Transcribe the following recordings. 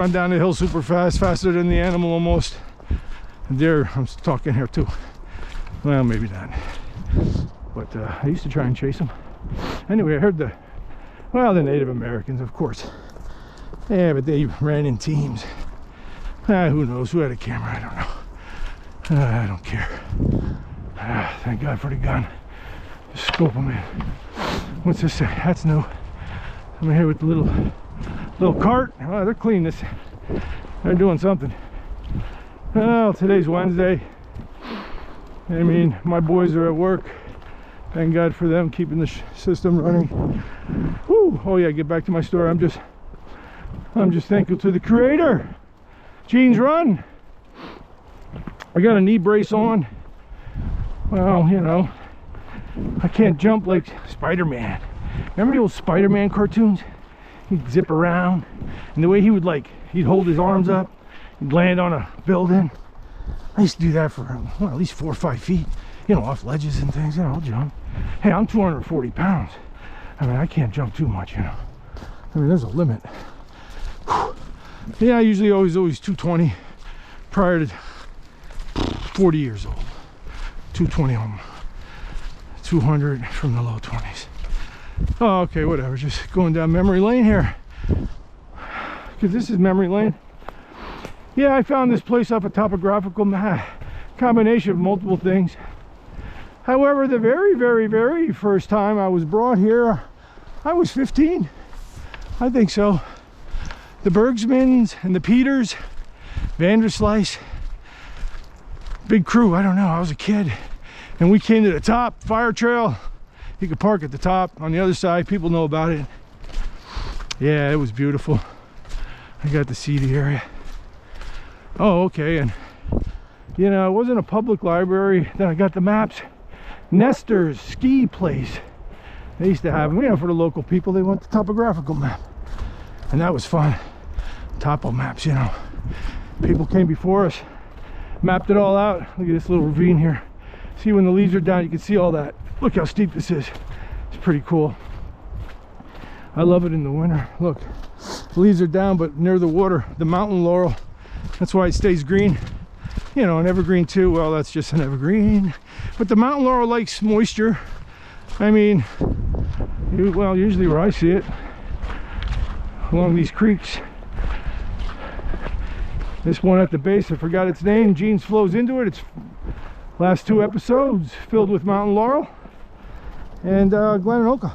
run down the hill super fast, faster than the animal almost. And deer, I'm talking here too. Well, maybe not. But I used to try and chase them. Anyway, I heard the Native Americans, of course. Yeah, but they ran in teams. Who knows? Who had a camera? I don't know. I don't care. Thank God for the gun. Just scope them in. What's this say? That's new. I'm here with the little cart. Oh, they're cleaning this. They're doing something. Well, today's Wednesday. I mean, my boys are at work. Thank God for them keeping the system running. Woo! Oh yeah, get back to my story. I'm just thankful to the Creator. Jeans run. I got a knee brace on. Well, you know, I can't jump like Spider-Man. Remember the old Spider-Man cartoons? He'd zip around, and the way he would he'd hold his arms up, he'd land on a building. I used to do that for, well, at least 4 or 5 feet, you know, off ledges and things. You know, I'll jump. Hey, I'm 240 pounds. I mean, I can't jump too much, you know. I mean, there's a limit. Whew. Yeah, I usually always 220 prior to 40 years old. 220 on 200 from the low 20s. Oh, okay, whatever. Just going down memory lane here. Because this is memory lane. Yeah, I found this place off a topographical map. Combination of multiple things. However, the very, very, very first time I was brought here, I was 15. I think so. The Bergsmans and the Peters, Vanderslice, big crew. I don't know. I was a kid. And we came to the top, fire trail. You could park at the top. On the other side, people know about it. Yeah, it was beautiful. I got to see the area. Oh, okay. And, you know, it wasn't a public library. Then I got the maps. Nestor's ski place. They used to have them, you know, for the local people. They want the topographical map. And that was fun. Topo maps, you know. People came before us, mapped it all out. Look at this little ravine here. See, when the leaves are down, you can see all that. Look how steep this is. It's pretty cool. I love it in the winter. Look, the leaves are down, but near the water, the mountain laurel, that's why it stays green. You know, an evergreen too, well, that's just an evergreen. But the mountain laurel likes moisture. I mean, well, usually where I see it, along these creeks. This one at the base, I forgot its name. Jeans flows into it. It's last 2 episodes filled with mountain laurel and glen and oka.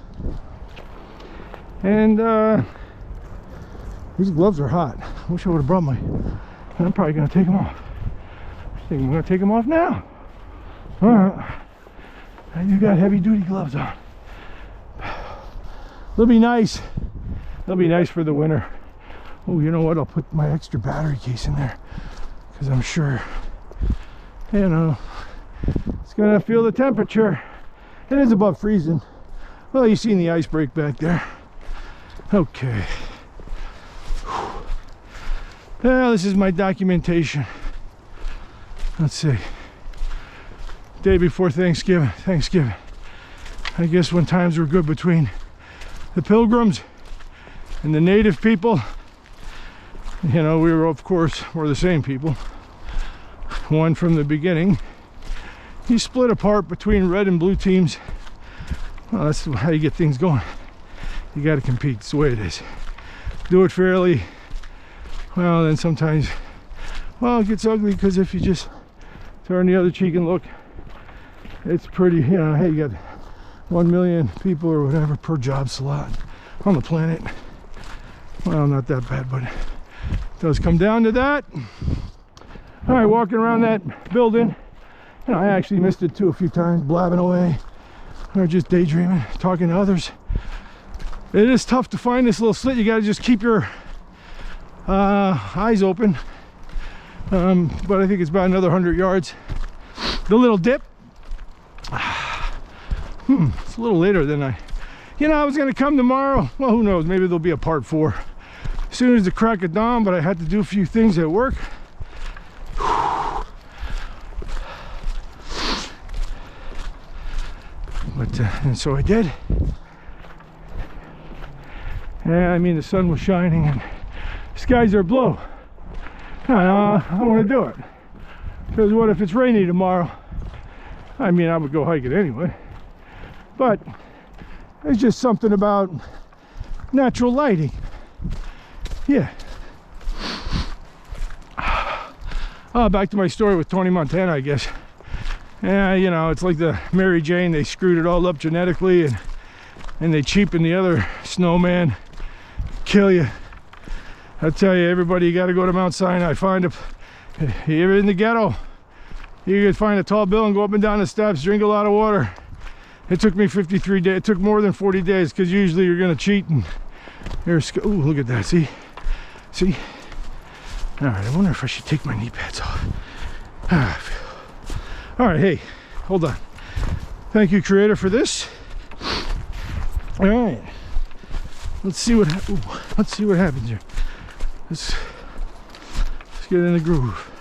And these gloves are hot. I wish I would have brought my. I'm probably going to take them off. I think I'm going to take them off now. All right. You got heavy duty gloves on. They'll be nice. They'll be nice for the winter. Oh, you know what? I'll put my extra battery case in there because I'm sure, you know, it's gonna feel the temperature. It is above freezing. Well, you've seen the ice break back there. Okay. Well, this is my documentation. Let's see. Day before Thanksgiving. I guess when times were good between the Pilgrims and the native people. You know, we were, of course, we're the same people. One from the beginning. He split apart between red and blue teams. Well, that's how you get things going. You got to compete. It's the way it is. Do it fairly. Well, then sometimes, well, it gets ugly because if you just turn the other cheek and look, it's pretty, you know, hey, you got 1 million people or whatever per job slot on the planet. Well, not that bad, but it does come down to that. All right, walking around that building. You know, I actually missed it too a few times, blabbing away or just daydreaming, talking to others. It is tough to find this little slit. You got to just keep your eyes open. But I think it's about another 100 yards. The little dip. It's a little later than I was going to come tomorrow. Well, who knows? Maybe there'll be a part 4 as soon as the crack of dawn, but I had to do a few things at work. But and so I did. Yeah, I mean, the sun was shining and skies are blue. I don't want to do it. Because what if it's rainy tomorrow? I mean, I would go hiking anyway. But there's just something about natural lighting. Yeah. Oh, back to my story with Tony Montana, I guess. Yeah, you know, it's like the Mary Jane. They screwed it all up genetically, and they cheapened the other snowman. Kill you. I tell you, everybody, you got to go to Mount Sinai. Find a, you're in the ghetto, you can find a tall building, go up and down the steps, drink a lot of water. It took me 53 days. It took more than 40 days because usually you're going to cheat. And there's, ooh, look at that. See? See? All right, I wonder if I should take my knee pads off. All right, hey, hold on. Thank you, creator, for this. All right. Let's see what happens here. Let's get in the groove.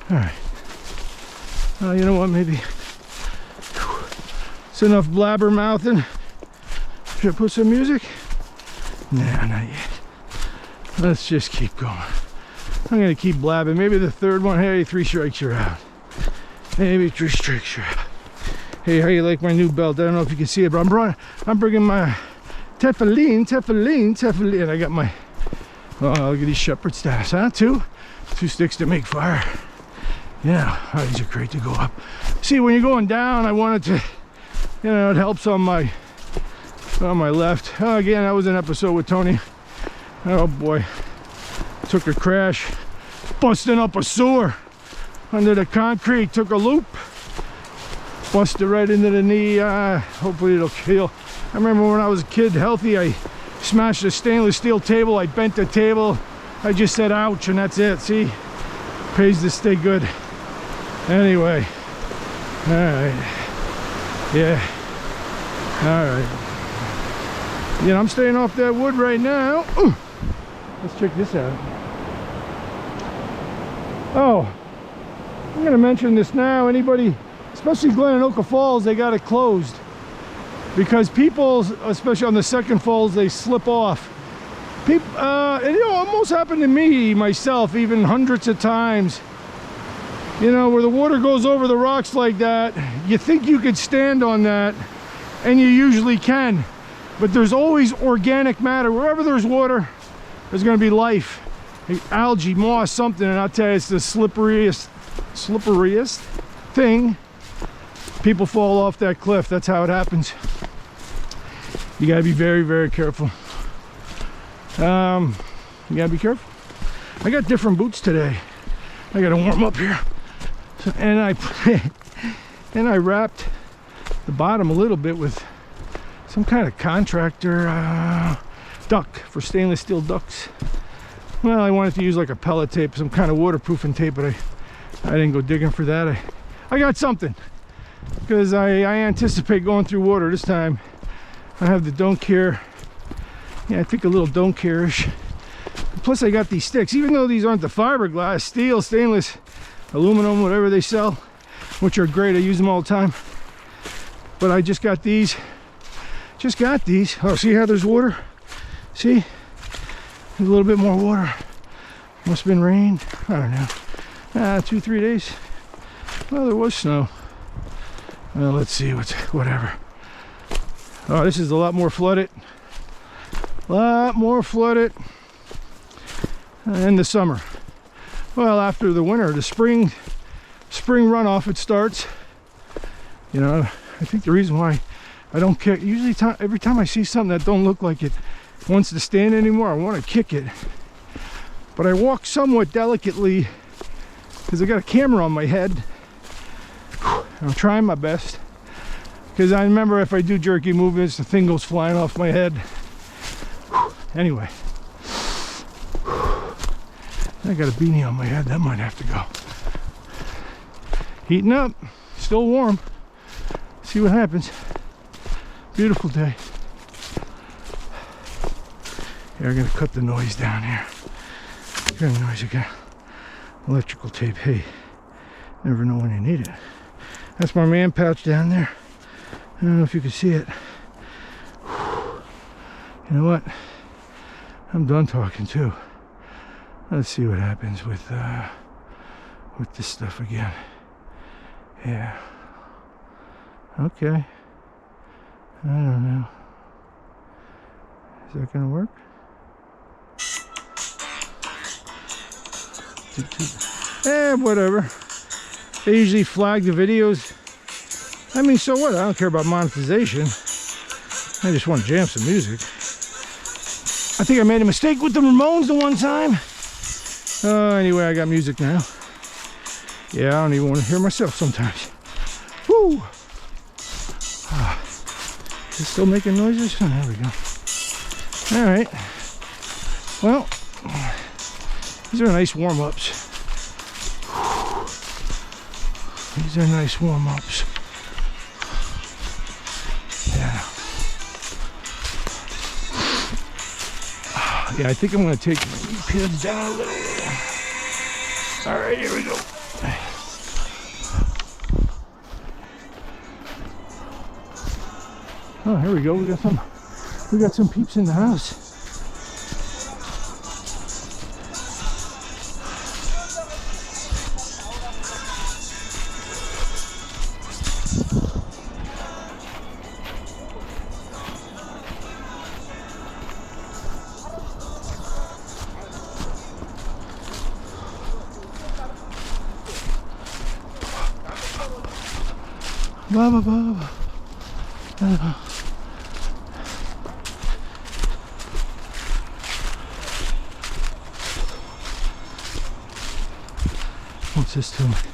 All right. You know what? Maybe it's enough blabber mouthing. Should I put some music? Nah, not yet. Let's just keep going. I'm gonna keep blabbing. Maybe the third one. Hey, 3 strikes, you're out. Maybe 3 strikes, you're out. Hey, how you like my new belt? I don't know if you can see it, but I'm bringing my Tefillin. I got my, oh, look at these shepherd staffs, huh? Two sticks to make fire. Yeah, oh, these are great to go up. See, when you're going down, I wanted to, you know, it helps on my left. Oh, again, that was an episode with Tony. Oh boy, took a crash, busting up a sewer under the concrete, took a loop. Busted right into the knee. Hopefully it'll heal. I remember when I was a kid, healthy, I smashed a stainless steel table. I bent the table. I just said ouch, and that's it. See, pays to stay good. Anyway, all right, yeah, all right. Yeah, I'm staying off that wood right now. Ooh. Let's check this out. Oh, I'm gonna mention this now. Anybody, especially Glen and Oka Falls, they got it closed because people, especially on the second falls, they slip off. People, and you know, almost happened to me myself, even hundreds of times. You know, where the water goes over the rocks like that, you think you could stand on that, and you usually can, but there's always organic matter. Wherever there's water, there's going to be life, algae, moss, something. And I'll tell you, it's the slipperiest thing. People fall off that cliff. That's how it happens. You got to be very, very careful. You got to be careful. I got different boots today. I got to warm up here. So, and I wrapped the bottom a little bit with some kind of contractor duck for stainless steel ducks. Well, I wanted to use like a pellet tape, some kind of waterproofing tape, but I didn't go digging for that. I got something because I anticipate going through water this time. I have the don't care. Yeah, I think a little don't care-ish. Plus I got these sticks, even though these aren't the fiberglass, steel, stainless, aluminum, whatever they sell, which are great. I use them all the time. But I just got these. Oh, see how there's water? See? There's a little bit more water. Must have been rain. I don't know. 2-3 days. Well, there was snow. Well, let's see whatever. Oh, this is a lot more flooded. In the summer. Well, after the winter, the spring runoff, it starts. You know, I think the reason why I don't kick, usually every time I see something that don't look like it wants to stand anymore, I want to kick it. But I walk somewhat delicately because I got a camera on my head. I'm trying my best because I remember if I do jerky movements, the thing goes flying off my head. Anyway, I got a beanie on my head. That might have to go. Heating up, still warm. See what happens. Beautiful day. Here, I'm gonna cut the noise down here. Got noise again. Electrical tape. Hey, never know when you need it. That's my man pouch down there. I don't know if you can see it. You know what? I'm done talking too. Let's see what happens with this stuff again. Yeah. Okay. I don't know. Is that gonna work? Whatever. They usually flag the videos. I mean, so what? I don't care about monetization. I just want to jam some music. I think I made a mistake with the Ramones the one time. Anyway, I got music now. Yeah, I don't even want to hear myself sometimes. Woo! Is it still making noises? Oh, there we go. All right. Well, these are nice warm-ups. These are nice warm-ups. Yeah. Yeah, I think I'm going to take my pins down a little. All right, here we go. Oh, here we go. We got some peeps in the house. Blah, blah, blah, blah. What's this doing?